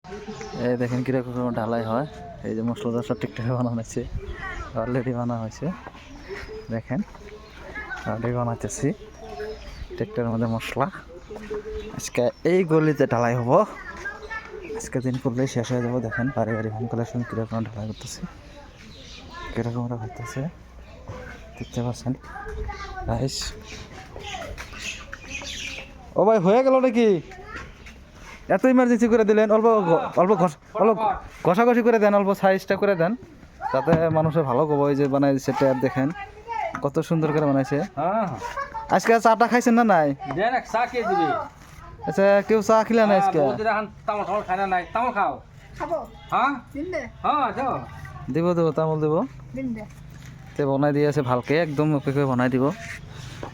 এই দেখেন কিরকম ঢালাই হয়। এই যে মশলাটা সব ঠিকঠাক বানানো হয়েছে, অলরেডি বানা হয়েছে। দেখেন অলরেডি বানাতেছি ট্রেক্টরের মধ্যে মশলা। আজকে এই গলিতে ঢালাই হবো, আজকে দিন করলেই শেষ হয়ে যাবো। দেখেন বাড়ি বাড়ি হোম কালেকশন কীরকম ঢালাই করতেছে, কীরকম ওরা করতেছে দেখতে পাচ্ছেন রাইস। ও ভাই হয়ে গেল নাকি? এত ইমার্জেন্সি করে দিলেন? অল্প অল্প অল্প ঘষাঘষি করে দেন, অল্প সাইজটা করে দেন, তাতে মানুষের ভালো কব। ওই যে বানাই দিচ্ছে ট্যাপ, দেখেন কত সুন্দর করে বানাইছে। আজকে চাটা খাইছেন না নাই? আচ্ছা, কেউ চা খেলে না আজকে? দিব দেবো, তামুল দেবো, তে বনাই দিয়ে আছে ভালকে, একদম ওকে বনাই দিব।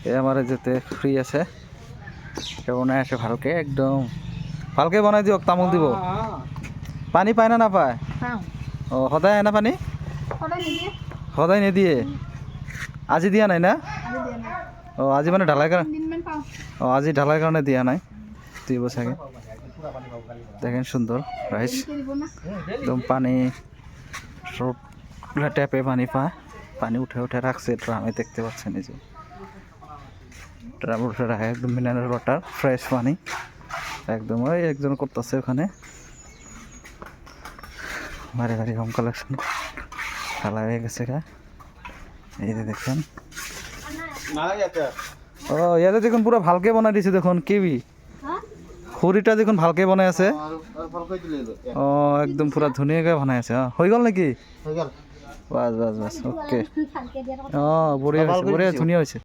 এ আমার যেতে ফ্রি আছে, সে বনাই আছে ভালকে, একদম ভালকে বনাই দিয়ক, তামুল দিব। পানী পায় না নাপায়? ও সদায় আহে না পানী? সদায় নিদিয়ে? আজি দিয়া নাই না? ও আজি মানে ঢালাই কাৰণে, ও আজি ঢালাই কাৰণে দিয়া নাই, দিব চাগে। দেখেন সুন্দর রাইস, একদম পানি সব ট্যাপে পানি পায়, পানি উঠে উঠে রাখছে ড্রামে, দেখতে পাচ্ছেন এই যে ড্রাম উঠে রাখে, একদম মিনারেল ওয়াটার ফ্রেশ পানি একদম। ওই একজন করতেছে ওখানে, বাড়ি বাড়ি হোম কালেকশন ঢালা হয়ে গেছে গা। এই যে দেখেন, ও ইয়াতে দেখুন পুরো ভালকে বনাই দিছে, দেখুন কিবি খৰিটা দেখোন ভালকে বনাই আছে। ও একদম পুরা ধুনীয়াকৈ বনাই আছে। হৈ গ'ল নেকি? বাছ বাছ বাছ, অ'কে। অঁ বঢ়িয়া হৈছে, বঢ়িয়া ধুনীয়া হৈছে।